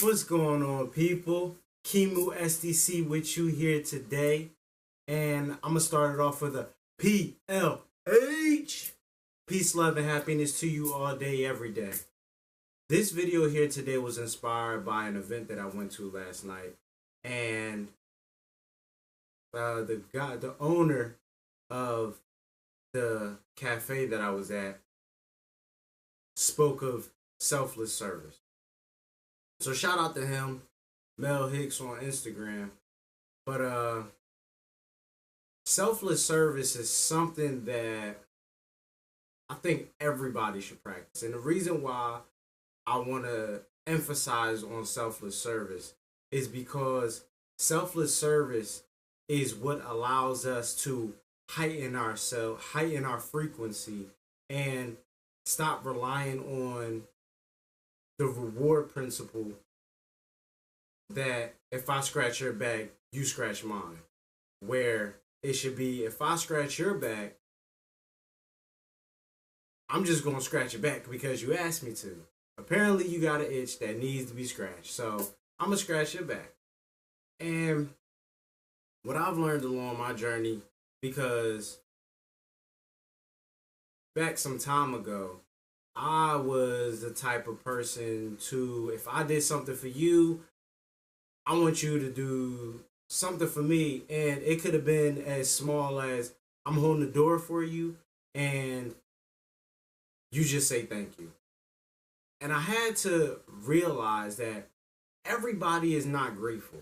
What's going on, people? Kimu SDC with you here today, and I'm gonna start it off with a PLH. Peace, love, and happiness to you all day, every day. This video here today was inspired by an event that I went to last night, and the owner of the cafe that I was at, spoke of selfless service. So shout out to him, Mel Hicks on Instagram. But selfless service is something that I think everybody should practice. And the reason why I want to emphasize on selfless service is because selfless service is what allows us to heighten our frequency, and stop relying on the reward principle that if I scratch your back, you scratch mine. Where it should be, if I scratch your back, I'm just going to scratch your back because you asked me to. Apparently you got an itch that needs to be scratched. So I'm going to scratch your back. And what I've learned along my journey, because back some time ago, I was the type of person to, if I did something for you, I want you to do something for me. And it could have been as small as I'm holding the door for you and you just say thank you. And I had to realize that everybody is not grateful.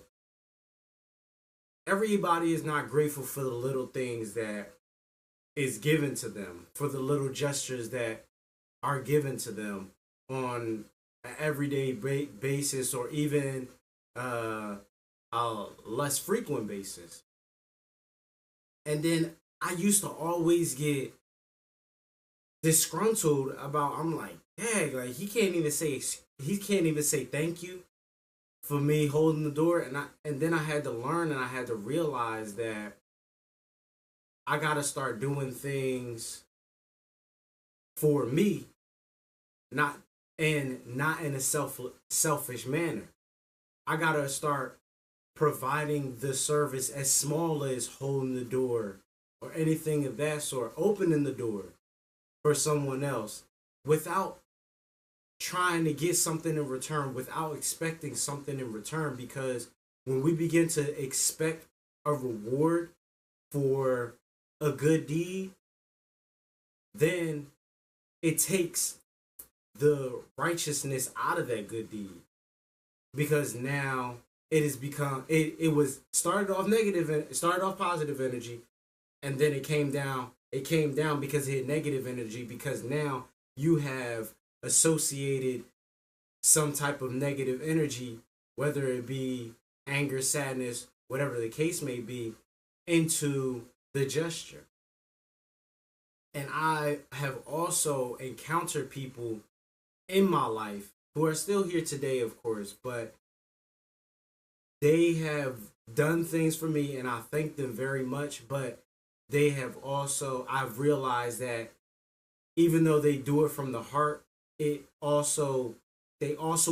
Everybody is not grateful for the little things that is given to them, for the little gestures that are given to them on an everyday basis, or even a less frequent basis. And then I used to always get disgruntled about, I'm like, dang, like he can't even say thank you for me holding the door. And then I had to learn, and I had to realize that I gotta start doing things for me, not in a selfish manner. I gotta start providing the service as small as holding the door or anything of that sort, opening the door for someone else without trying to get something in return, without expecting something in return. Because when we begin to expect a reward for a good deed, then it takes the righteousness out of that good deed. Because now it has become, it was started off negative, and it started off positive energy, and then it came down because it had negative energy, because now you have associated some type of negative energy, whether it be anger, sadness, whatever the case may be, into the gesture. And I have also encountered people in my life who are still here today, of course, but they have done things for me, and I thank them very much. But they have also, I've realized that even though they do it from the heart, they also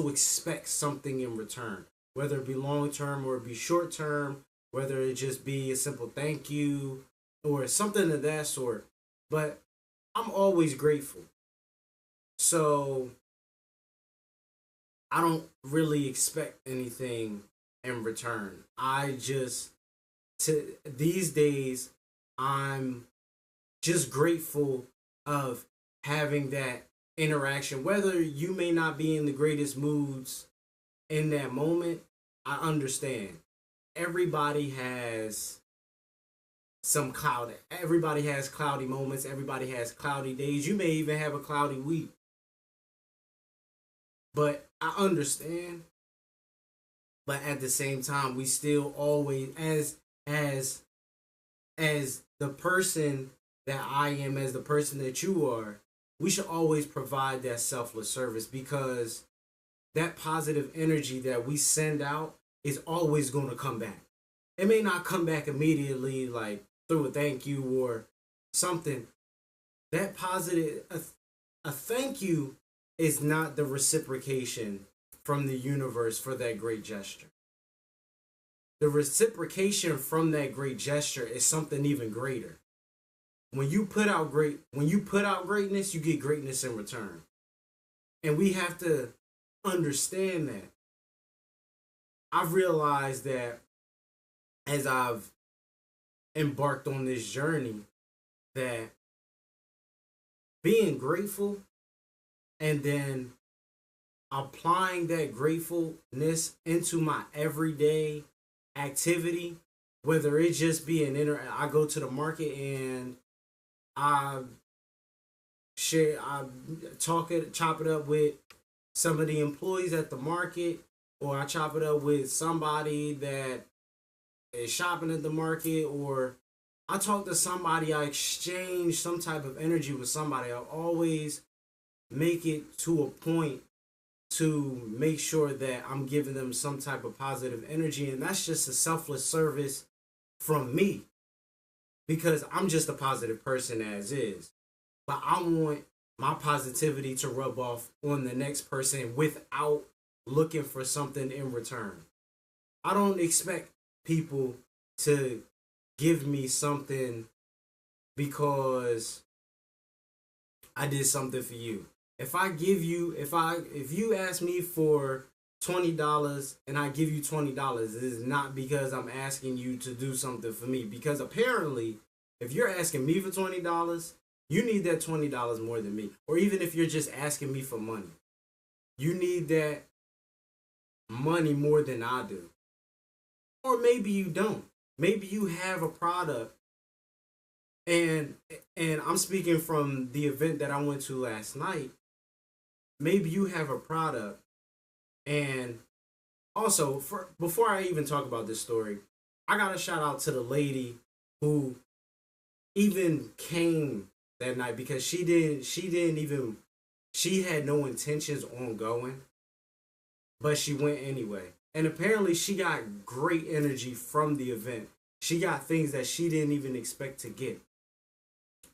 expect something in return, whether it be long term or it be short term, whether it just be a simple thank you or something of that sort. But I'm always grateful. So I don't really expect anything in return. These days, I'm just grateful of having that interaction. Whether you may not be in the greatest moods in that moment, I understand. Everybody has everybody has cloudy moments, everybody has cloudy days. You may even have a cloudy week. But I understand. But at the same time, we still always, as the person that I am, as the person that you are, we should always provide that selfless service, because that positive energy that we send out is always going to come back. It may not come back immediately, like through a thank you or something. That positive, a thank you is not the reciprocation from the universe for that great gesture. The reciprocation from that great gesture is something even greater. When you put out greatness, you get greatness in return. And we have to understand that. I've realized that as I've embarked on this journey, that being grateful and then applying that gratefulness into my everyday activity, whether it just be I go to the market and I chop it up with some of the employees at the market, or I chop it up with somebody that is shopping at the market, or I talk to somebody, I exchange some type of energy with somebody. I always make it to a point to make sure that I'm giving them some type of positive energy. And that's just a selfless service from me, because I'm just a positive person as is. But I want my positivity to rub off on the next person without looking for something in return. I don't expect people to give me something because I did something for you. If you ask me for $20 and I give you $20, it is not because I'm asking you to do something for me. Because apparently, if you're asking me for $20, you need that $20 more than me. Or even if you're just asking me for money, you need that money more than I do. Or maybe you don't. Maybe you have a product, and I'm speaking from the event that I went to last night. Maybe you have a product, and also before I even talk about this story, I got to shout out to the lady who even came that night, because she had no intentions on going, but she went anyway. And apparently she got great energy from the event. She got things that she didn't even expect to get.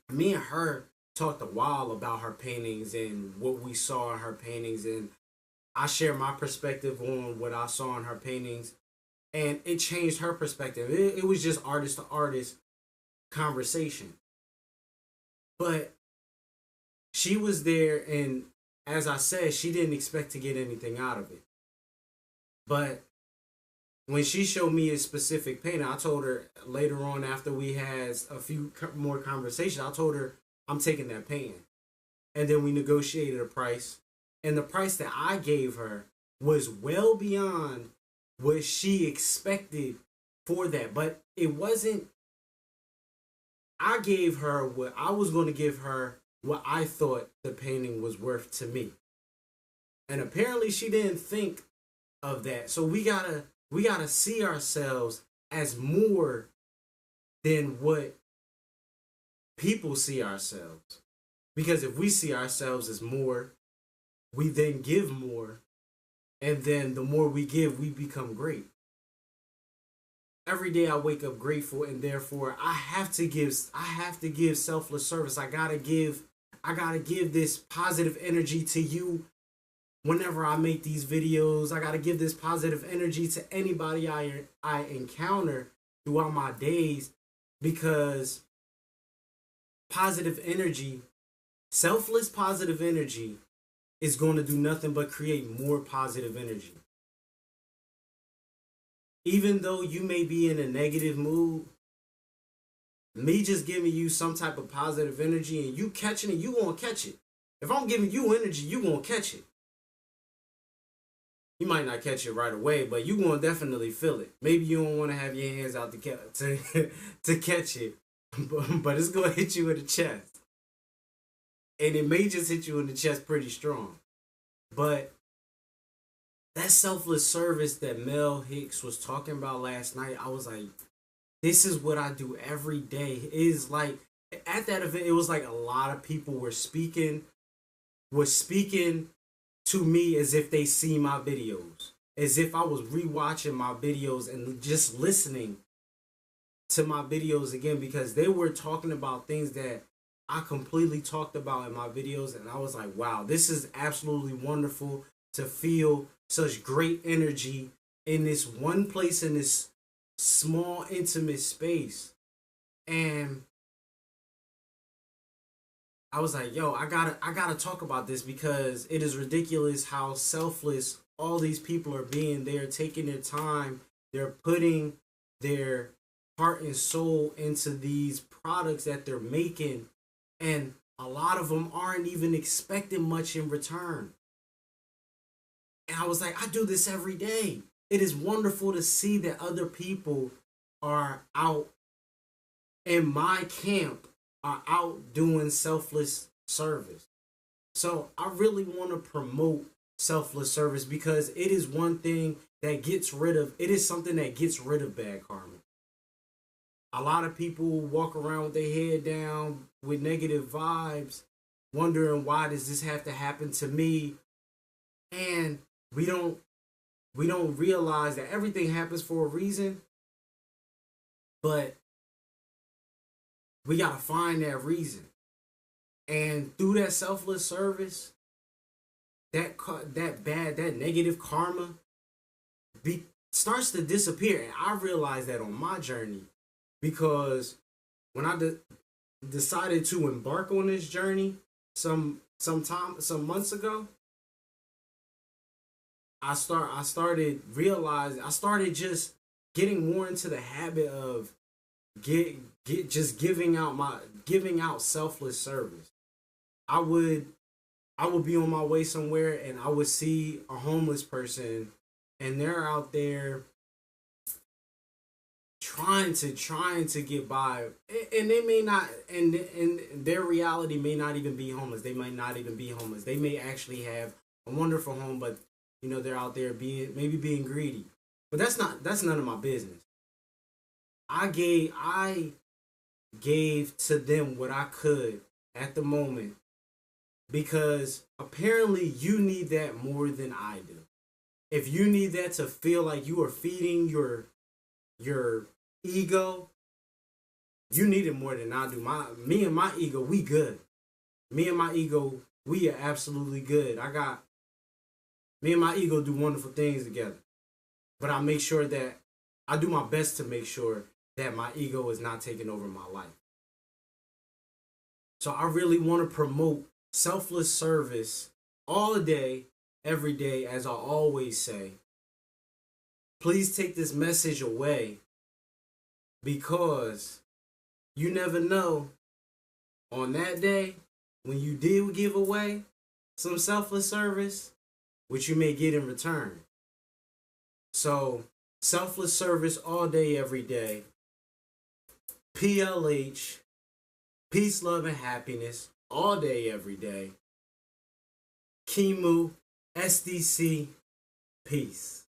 Me and her talked a while about her paintings and what we saw in her paintings, and I shared my perspective on what I saw in her paintings, and it changed her perspective. It was just artist to artist conversation. But she was there, and as I said, she didn't expect to get anything out of it. But when she showed me a specific painting, I told her later on, after we had a few more conversations, I told her I'm taking that painting. And then we negotiated a price. And the price that I gave her was well beyond what she expected for that. But it wasn't, I gave her what I was going to give her, what I thought the painting was worth to me. And apparently she didn't think of that. So we gotta see ourselves as more than what people see ourselves. Because if we see ourselves as more, we then give more, and then the more we give, we become great. Every day I wake up grateful, and therefore I have to give selfless service. I gotta give this positive energy to you. Whenever I make these videos, I got to give this positive energy to anybody I encounter throughout my days, because positive energy, selfless positive energy, is going to do nothing but create more positive energy. Even though you may be in a negative mood, me just giving you some type of positive energy and you catching it, you going to catch it. If I'm giving you energy, you going to catch it. You might not catch it right away, but you gonna definitely feel it. Maybe you don't want to have your hands out to catch it, but it's gonna hit you in the chest, and it may just hit you in the chest pretty strong. But that selfless service that Mel Hicks was talking about last night, I was like, this is what I do every day. It is like, at that event, it was like a lot of people were speaking to me as if they see my videos, as if I was rewatching my videos and just listening to my videos again, because they were talking about things that I completely talked about in my videos, and I was like, wow, this is absolutely wonderful. to feel such great energy in this one place, in this small intimate space. And I was like, yo, I gotta talk about this, because it is ridiculous how selfless all these people are being. They're taking their time, they're putting their heart and soul into these products that they're making, and a lot of them aren't even expecting much in return. And I was like, I do this every day. It is wonderful to see that other people are out in my camp, are out doing selfless service. So I really want to promote selfless service, because it is one thing that gets rid of, it is something that gets rid of bad karma. A lot of people walk around with their head down with negative vibes, wondering, why does this have to happen to me? And we don't realize that everything happens for a reason, but we gotta find that reason. And through that selfless service, that negative karma starts to disappear. And I realized that on my journey, because when I decided to embark on this journey some months ago, I started just getting more into the habit of just giving out selfless service. I would be on my way somewhere, and I would see a homeless person, and they're out there trying to get by, and they may not, and their reality may not even be homeless. They might not even be homeless. They may actually have a wonderful home, but they're out there being greedy. But that's none of my business. I gave to them what I could at the moment, because apparently you need that more than I do. If you need that to feel like you are feeding your ego, you need it more than I do. Me and my ego, we good. Me and my ego, we are absolutely good. Me and my ego do wonderful things together. But I make sure that I do my best to make sure that my ego is not taking over my life. So I really want to promote selfless service all day, every day, as I always say. Please take this message away, because you never know, on that day when you did give away some selfless service, which you may get in return. So, selfless service all day, every day. PLH, peace, love, and happiness all day, every day. Kimu, SDC, peace.